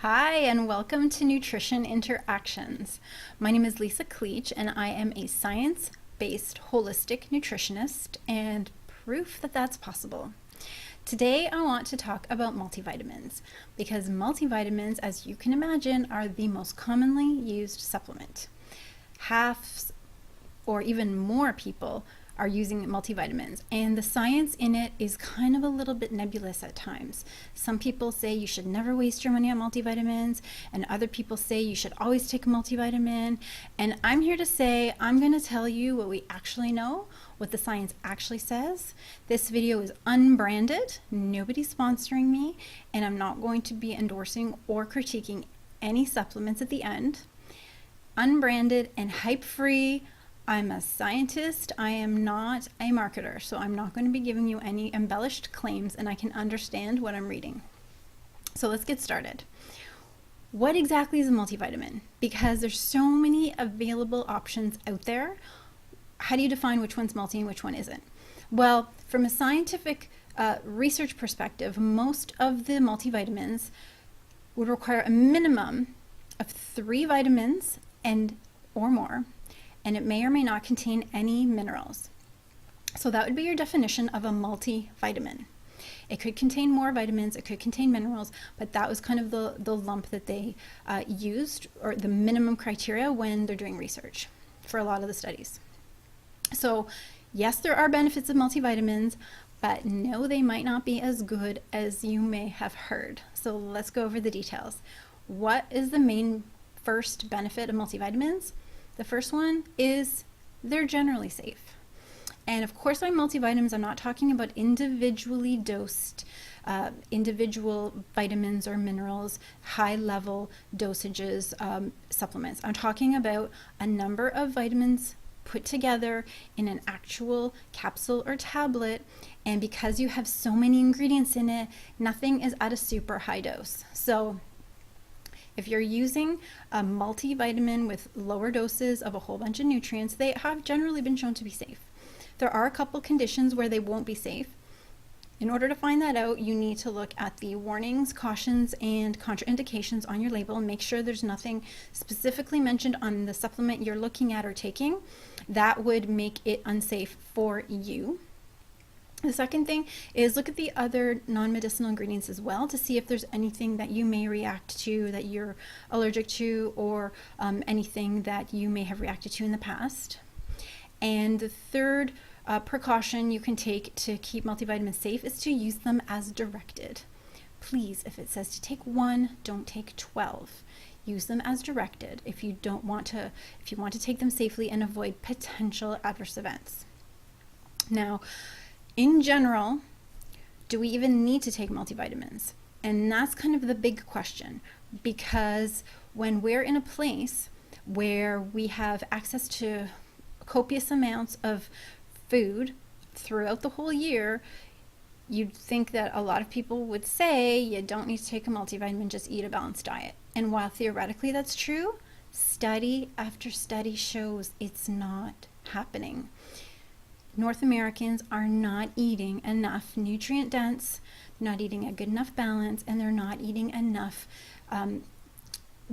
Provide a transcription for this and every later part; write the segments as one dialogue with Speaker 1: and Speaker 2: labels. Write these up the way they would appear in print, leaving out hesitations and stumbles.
Speaker 1: Hi, and welcome to Nutrition Interactions. My name is Leesa Klich, and I am a science-based holistic nutritionist and proof that that's possible. Today, I want to talk about multivitamins because multivitamins, as you can imagine, are the most commonly used supplement. Half or even more people are using multivitamins, and the science in it is kind of a little bit nebulous at times. Some people say you should never waste your money on multivitamins, and other people say you should always take a multivitamin. And I'm here to say I'm going to tell you what we actually know, what the science actually says. This video is unbranded, nobody's sponsoring me, and I'm not going to be endorsing or critiquing any supplements at the end. Unbranded and hype-free. I'm a scientist, I am not a marketer, so I'm not going to be giving you any embellished claims, and I can understand what I'm reading. So let's get started. What exactly is a multivitamin? Because there's so many available options out there, how do you define which one's multi and which one isn't? Well, from a scientific research perspective, most of the multivitamins would require a minimum of 3 vitamins or more, and it may or may not contain any minerals. So that would be your definition of a multivitamin. It could contain more vitamins, it could contain minerals, but that was kind of the lump that they used, or the minimum criteria when they're doing research for a lot of the studies. So yes, there are benefits of multivitamins, but no, they might not be as good as you may have heard. So let's go over the details. What is the main first benefit of multivitamins? The first one is they're generally safe. And of course, by multivitamins, I'm not talking about individually dosed individual vitamins or minerals, high-level dosages, supplements. I'm talking about a number of vitamins put together in an actual capsule or tablet, and because you have so many ingredients in it, nothing is at a super high dose. So if you're using a multivitamin with lower doses of a whole bunch of nutrients, they have generally been shown to be safe. There are a couple conditions where they won't be safe. In order to find that out, you need to look at the warnings, cautions, and contraindications on your label and make sure there's nothing specifically mentioned on the supplement you're looking at or taking that would make it unsafe for you. The second thing is look at the other non-medicinal ingredients as well to see if there's anything that you may react to, that you're allergic to, or anything that you may have reacted to in the past. And the third precaution you can take to keep multivitamins safe is to use them as directed. Please, if it says to take 1, don't take 12. Use them as directed if you want to take them safely and avoid potential adverse events. Now, in general, do we even need to take multivitamins? And that's kind of the big question, because when we're in a place where we have access to copious amounts of food throughout the whole year, you'd think that a lot of people would say you don't need to take a multivitamin, just eat a balanced diet. And while theoretically that's true, study after study shows it's not happening. North Americans are not eating enough nutrient dense, not eating a good enough balance, and they're not eating enough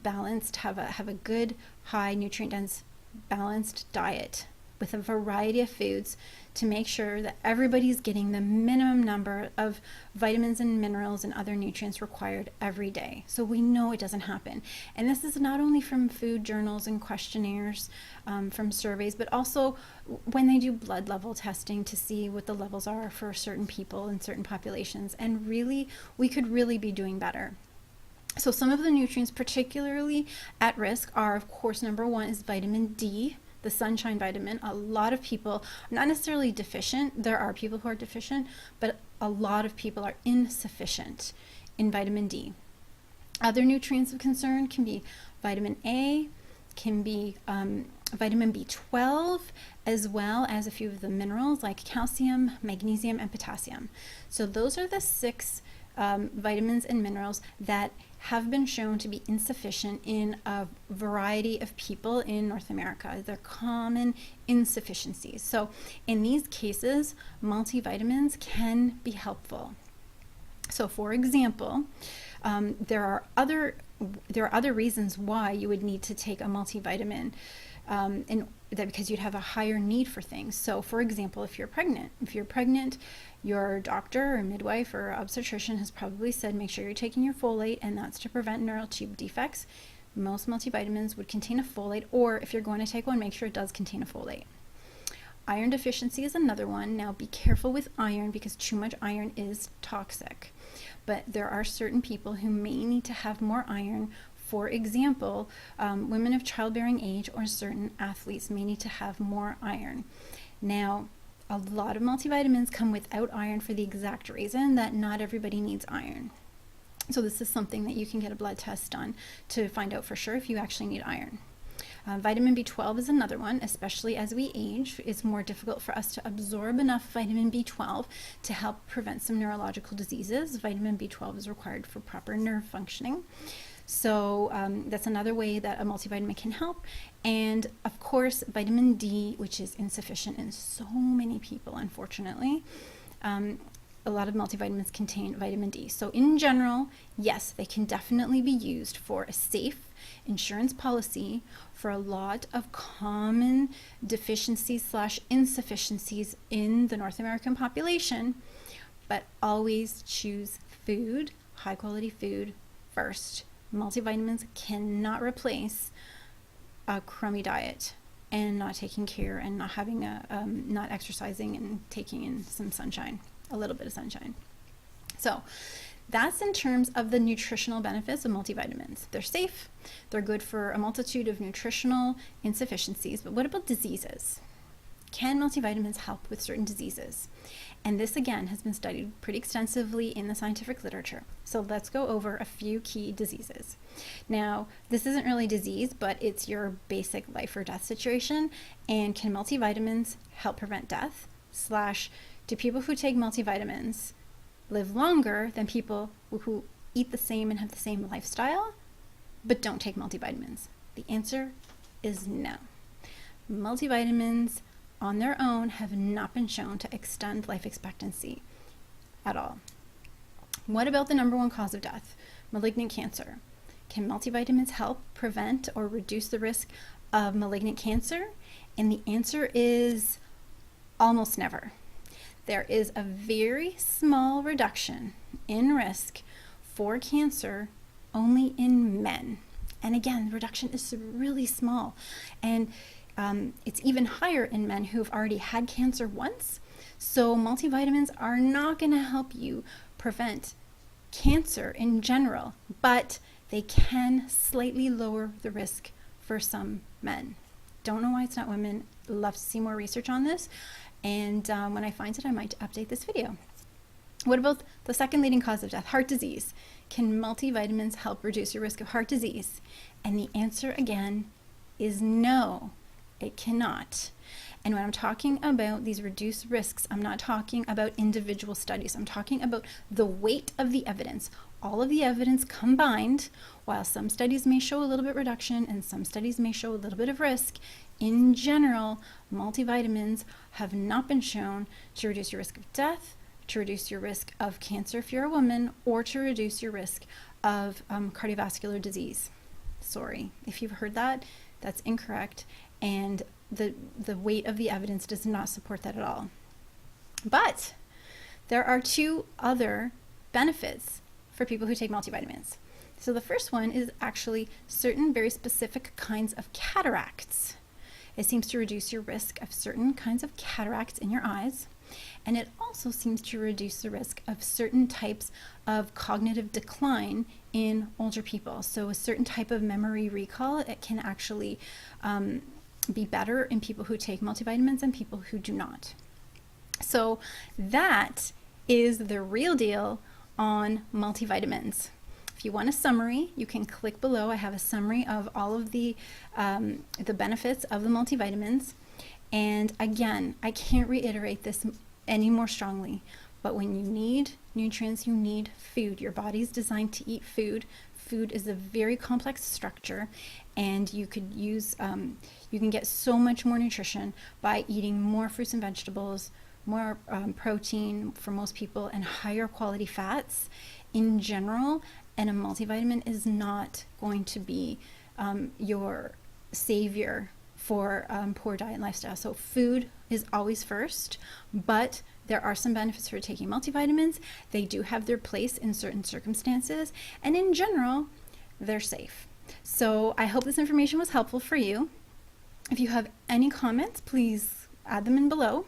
Speaker 1: balanced, have a good high nutrient dense balanced diet with a variety of foods to make sure that everybody's getting the minimum number of vitamins and minerals and other nutrients required every day. So we know it doesn't happen. And this is not only from food journals and questionnaires, from surveys, but also when they do blood level testing to see what the levels are for certain people in certain populations. And really, we could really be doing better. So some of the nutrients particularly at risk are, of course, number 1 is vitamin D, the sunshine vitamin. A lot of people are not necessarily deficient. There are people who are deficient, but a lot of people are insufficient in vitamin D. Other nutrients of concern can be vitamin A, can be vitamin B12, as well as a few of the minerals like calcium, magnesium, and potassium. So those are the 6 vitamins and minerals that have been shown to be insufficient in a variety of people in North America. They're common insufficiencies. So in these cases, multivitamins can be helpful. So for example, There are other reasons why you would need to take a multivitamin, because you'd have a higher need for things. So, for example, if you're pregnant, your doctor or midwife or obstetrician has probably said make sure you're taking your folate, and that's to prevent neural tube defects. Most multivitamins would contain a folate, or if you're going to take one, make sure it does contain a folate. Iron deficiency is another one. Now, be careful with iron because too much iron is toxic. But there are certain people who may need to have more iron. For example, women of childbearing age or certain athletes may need to have more iron. Now, a lot of multivitamins come without iron for the exact reason that not everybody needs iron. So this is something that you can get a blood test done to find out for sure if you actually need iron. Vitamin B12 is another one, especially as we age. It's more difficult for us to absorb enough vitamin B12 to help prevent some neurological diseases. Vitamin B12 is required for proper nerve functioning. So that's another way that a multivitamin can help. And of course, vitamin D, which is insufficient in so many people, unfortunately. A lot of multivitamins contain vitamin D. So in general, yes, they can definitely be used for a safe insurance policy for a lot of common deficiencies/insufficiencies in the North American population, but always choose food, high quality food first. Multivitamins cannot replace a crummy diet and not taking care and not having not exercising and taking in some sunshine, a little bit of sunshine. So that's in terms of the nutritional benefits of multivitamins. They're safe, they're good for a multitude of nutritional insufficiencies, but what about diseases? Can multivitamins help with certain diseases? And this again has been studied pretty extensively in the scientific literature. So let's go over a few key diseases. Now, this isn't really disease, but it's your basic life or death situation. And can multivitamins help prevent death? / do people who take multivitamins live longer than people who eat the same and have the same lifestyle, but don't take multivitamins? The answer is no. Multivitamins on their own have not been shown to extend life expectancy at all. What about the number one cause of death, malignant cancer? Can multivitamins help prevent or reduce the risk of malignant cancer? And the answer is almost never. There is a very small reduction in risk for cancer only in men. And again, the reduction is really small. And it's even higher in men who've already had cancer once. So multivitamins are not going to help you prevent cancer in general, but they can slightly lower the risk for some men. Don't know why it's not women. Love to see more research on this. And when I find it, I might update this video. What about the second leading cause of death, heart disease? Can multivitamins help reduce your risk of heart disease? And the answer again is no, it cannot. And when I'm talking about these reduced risks, I'm not talking about individual studies. I'm talking about the weight of the evidence. All of the evidence combined, while some studies may show a little bit reduction and some studies may show a little bit of risk, in general, multivitamins have not been shown to reduce your risk of death, to reduce your risk of cancer if you're a woman, or to reduce your risk of cardiovascular disease. Sorry, if you've heard that, that's incorrect, and the weight of the evidence does not support that at all. But there are two other benefits for people who take multivitamins. So the first one is actually certain very specific kinds of cataracts. It seems to reduce your risk of certain kinds of cataracts in your eyes. And it also seems to reduce the risk of certain types of cognitive decline in older people. So a certain type of memory recall, it can actually be better in people who take multivitamins and people who do not. So that is the real deal on multivitamins. If you want a summary, you can click below. I have a summary of all of the benefits of the multivitamins. And again, I can't reiterate this any more strongly, but when you need nutrients, you need food. Your body's designed to eat food. Food is a very complex structure, and you could use, you can get so much more nutrition by eating more fruits and vegetables, more protein for most people, and higher quality fats in general, and a multivitamin is not going to be your savior for poor diet and lifestyle. So food is always first, but there are some benefits for taking multivitamins. They do have their place in certain circumstances, and in general, they're safe. So I hope this information was helpful for you. If you have any comments, please add them in below.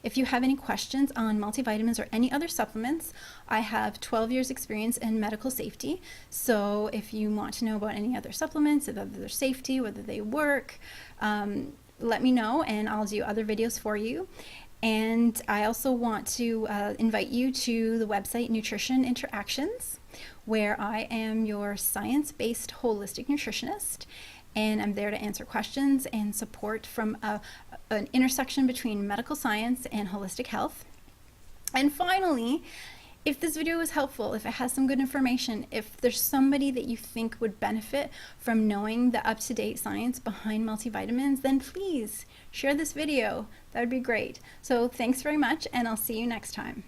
Speaker 1: If you have any questions on multivitamins or any other supplements, I have 12 years experience in medical safety. So if you want to know about any other supplements, whether they're safety, whether they work, let me know and I'll do other videos for you. And I also want to invite you to the website NutritionInteractions, where I am your science-based holistic nutritionist. And I'm there to answer questions and support from an intersection between medical science and holistic health. And finally, if this video was helpful, if it has some good information, if there's somebody that you think would benefit from knowing the up-to-date science behind multivitamins, then please share this video. That would be great. So thanks very much, and I'll see you next time.